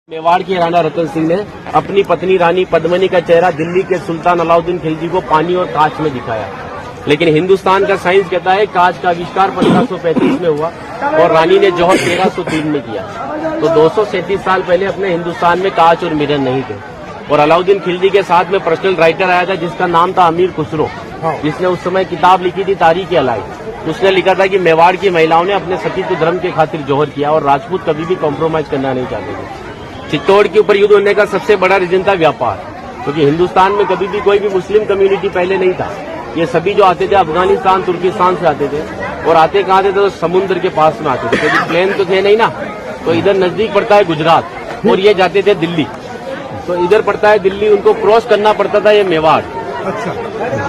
मेवाड़ के राणा रतन सिंह ने अपनी पत्नी रानी पद्मिनी का चेहरा दिल्ली के सुल्तान अलाउद्दीन खिलजी को पानी और कांच में दिखाया। लेकिन हिंदुस्तान का साइंस कहता है कांच का आविष्कार 1535 में हुआ और रानी ने जौहर 1303 में किया। तो 237 साल पहले अपने हिंदुस्तान में कांच और मिरर नहीं थे। और अलाउद्दीन खिलजी के साथ में पर्सनल राइटर आया था जिसका नाम था अमीर खुसरो, जिसने उस समय किताब लिखी थी तारीख अलाई। उसने लिखा था कि मेवाड़ की महिलाओं ने अपने सतीत्व धर्म के खातिर जौहर किया और राजपूत कभी भी कॉम्प्रोमाइज करना नहीं चाहते थे। चित्तौड़ के ऊपर युद्ध होने का सबसे बड़ा रीजन था व्यापार, क्योंकि हिंदुस्तान में कभी भी कोई भी मुस्लिम कम्युनिटी पहले नहीं था। ये सभी जो आते थे अफगानिस्तान तुर्किस्तान से आते थे और आते कहाँ थे तो समुद्र के पास में आते थे, क्योंकि प्लेन तो थे नहीं ना। तो इधर नजदीक पड़ता है गुजरात और ये जाते थे दिल्ली। तो इधर पड़ता है दिल्ली, उनको क्रॉस करना पड़ता था ये मेवाड़। अच्छा,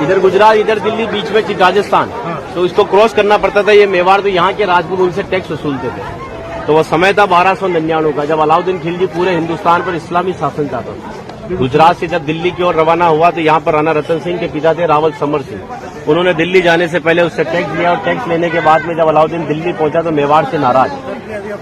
इधर गुजरात इधर दिल्ली बीच में राजस्थान, तो इसको क्रॉस करना पड़ता था ये मेवाड़। तो यहाँ के राजपूत उनसे टैक्स वसूलते थे। तो वो समय था 1299 का, जब अलाउद्दीन खिलजी पूरे हिंदुस्तान पर इस्लामी शासन चाहता था। गुजरात से जब दिल्ली की ओर रवाना हुआ तो यहाँ पर राणा रतन सिंह के पिता थे रावल समर सिंह। उन्होंने दिल्ली जाने से पहले उससे टैक्स लिया और टैक्स लेने के बाद में जब अलाउद्दीन दिल्ली पहुंचा तो मेवाड़ से नाराज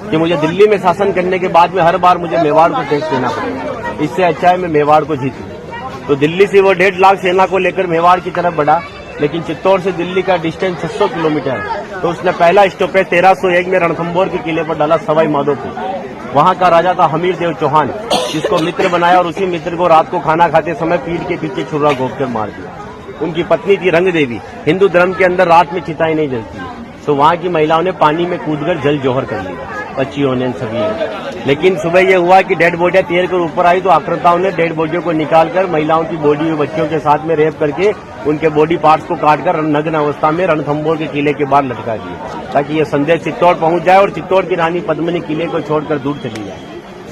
कि मुझे दिल्ली में शासन करने के बाद में हर बार मुझे मेवाड़ को टैक्स देना पड़ेगा, इससे अच्छा है मैं मेवाड़ को जीतूं। तो दिल्ली से वो 1.5 लाख सेना को लेकर मेवाड़ की तरफ बढ़ा, लेकिन चित्तौड़ से दिल्ली का डिस्टेंस 600 किलोमीटर है। तो उसने पहला स्टॉपेज 1301 में रणथंभौर के किले पर डाला सवाई माधोपुर। वहां का राजा था हमीर देव चौहान, जिसको मित्र बनाया और उसी मित्र को रात को खाना खाते समय पीठ के पीछे छुरा घोंपकर मार दिया। उनकी पत्नी थी रंग देवी। हिंदू धर्म के अंदर रात में चिताएं नहीं जलती, तो वहां की महिलाओं ने पानी में कूदकर जल जौहर कर लिया, बच्चियों ने सभी ने। लेकिन सुबह यह हुआ कि डेड बॉडियां तैर कर ऊपर आई तो आक्रांताओं ने डेड बॉडियों को निकालकर महिलाओं की बॉडी में बच्चियों के साथ में रेप करके उनके बॉडी पार्ट्स को काटकर नग्न अवस्था में रणथंभौर के किले के बाहर लटका दिए, ताकि ये संदेश चित्तौड़ पहुंच जाए और चित्तौड़ की रानी पद्मिनी किले को छोड़कर दूर चली जाए।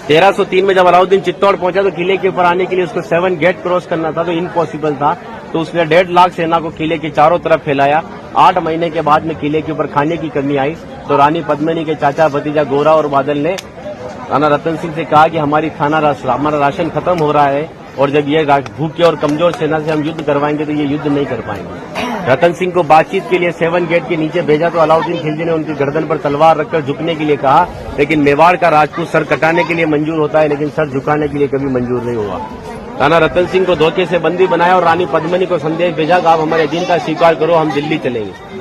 1303 में जब अलाउद्दीन चित्तौड़ पहुंचा तो किले के ऊपर आने के लिए उसको 7 गेट क्रॉस करना था, तो इम्पॉसिबल था। तो उसने 1.5 लाख सेना को किले के चारों तरफ फैलाया। 8 महीने के बाद में किले के ऊपर खाने की कमी आई तो रानी पद्मिनी के चाचा भतीजा गोरा और बादल ने राणा रतन सिंह से कहा कि हमारा राशन खत्म हो रहा है और जब ये भूखे और कमजोर सेना से हम युद्ध करवाएंगे तो ये युद्ध नहीं कर पाएंगे। रतन सिंह को बातचीत के लिए 7 गेट के नीचे भेजा तो अलाउद्दीन खिलजी ने उनकी गर्दन पर तलवार रखकर झुकने के लिए कहा, लेकिन मेवाड़ का राजपूत सर कटाने के लिए मंजूर होता है लेकिन सर झुकाने के लिए कभी मंजूर नहीं हुआ। राणा रतन सिंह को धोखे से बंदी बनाया और रानी पद्मिनी को संदेश भेजा कि आप हमारे अधीनता स्वीकार करो, हम दिल्ली चलेंगे।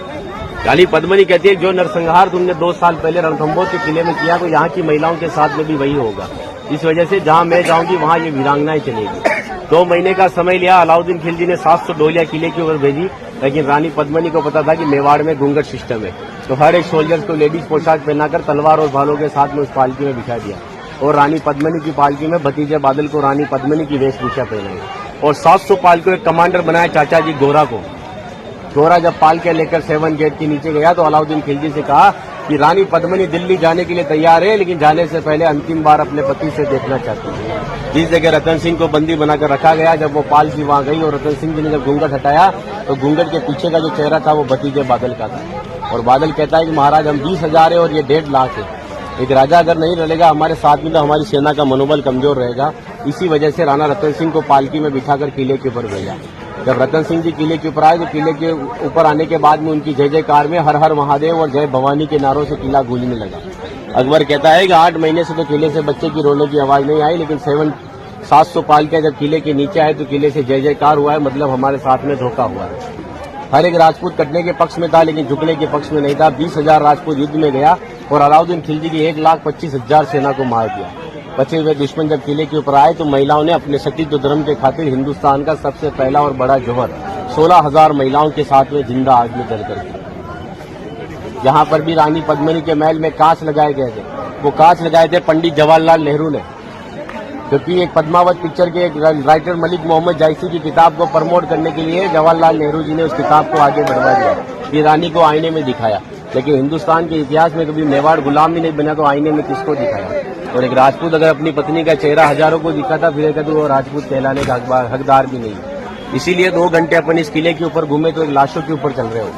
रानी पद्मिनी कहती है जो नरसंहार तुमने 2 साल पहले रणथंभौर के किले में किया तो यहाँ की महिलाओं के साथ में भी वही होगा। इस वजह से जहाँ मैं जाऊंगी वहाँ ये वीरांगनाएं चलेगी। 2 महीने का समय लिया। अलाउद्दीन खिलजी ने 700 डोलियां किले के ऊपर भेजी, लेकिन रानी पद्मिनी को पता था कि मेवाड़ में घूंघट सिस्टम है, तो हर एक सोल्जर को लेडीज पोशाक पहनाकर तलवार और भालों के साथ में उस पालकी में बिठा दिया और रानी पद्मिनी की पालकी में भतीजे बादल को रानी पद्मिनी की वेशभूषा पहनाई और 700 पालकियों एक कमांडर बनाया चाचा जी गोरा को। गोरा जब पालकियां लेकर 7 गेट के नीचे गया तो अलाउद्दीन खिलजी से कहा कि रानी पद्मिनी दिल्ली जाने के लिए तैयार है, लेकिन जाने से पहले अंतिम बार अपने पति से देखना चाहती है। जिस जगह रतन सिंह को बंदी बनाकर रखा गया, जब वो पालकी वहां गई और रतन सिंह जी ने जब घूंघट हटाया तो घूंघट के पीछे का जो चेहरा था वो भतीजे बादल का था। और बादल कहता है कि महाराज हम 20,000 है और ये 1.5 लाख है। एक राजा अगर नहीं रहेगा हमारे साथ में तो हमारी सेना का मनोबल कमजोर रहेगा। इसी वजह से राणा रतन सिंह को पालकी में बिठाकर किले के ऊपर भेजा। जब रतन सिंह जी किले के ऊपर आए तो किले के ऊपर आने के बाद में उनकी जय जयकार में हर हर महादेव और जय भवानी के नारों से किला गूंजने लगा। अकबर कहता है कि 8 महीने से तो किले से बच्चे की रोने की आवाज नहीं आई, लेकिन 700 पालकियां जब किले के नीचे आए तो किले से जय जयकार हुआ है, मतलब हमारे साथ में धोखा हुआ है। हर एक राजपूत कटने के पक्ष में था लेकिन झुकने के पक्ष में नहीं था। 20,000 राजपूत युद्ध में गया और अलाउद्दीन खिलजी की 1,25,000 सेना को मार दिया। बचे हुए दुश्मन जब किले के ऊपर आए तो महिलाओं ने अपने सतीत्व धर्म के खातिर हिंदुस्तान का सबसे पहला और बड़ा जौहर 16,000 महिलाओं के साथ में जिंदा आग में जलकर किया। जहां पर भी रानी पद्मिनी के महल में कांच लगाए गए थे, वो कांच लगाए थे पंडित जवाहरलाल नेहरू ने, क्योंकि एक पद्मावत पिक्चर के एक राइटर मलिक मोहम्मद जायसी की किताब को प्रमोट करने के लिए जवाहरलाल नेहरू जी ने उस किताब को आगे बढ़वा दिया। ये रानी को आईने में दिखाया, लेकिन हिंदुस्तान के इतिहास में कभी मेवाड़ गुलाम भी नहीं बना तो आईने में किसको दिखाया। और एक राजपूत अगर अपनी पत्नी का चेहरा हजारों को दिखाता फिर कहते वो राजपूत कहलाने का हकदार भी नहीं है। इसीलिए 2 घंटे अपन इस किले के ऊपर घूमे तो एक लाशों के ऊपर चल रहे हो,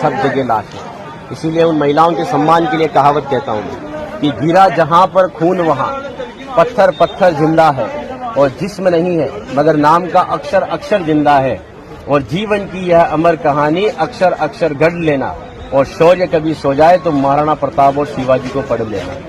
सब जगह लाश है। इसीलिए उन महिलाओं के सम्मान के लिए कहावत कहता हूँ कि गिरा जहाँ पर खून वहाँ पत्थर पत्थर जिंदा है और जिस्म नहीं है मगर नाम का अक्षर अक्षर जिंदा है और जीवन की यह अमर कहानी अक्षर अक्षर गढ़ लेना और शौर्य कभी सो जाए तो महाराणा प्रताप और शिवाजी को पढ़ लेना।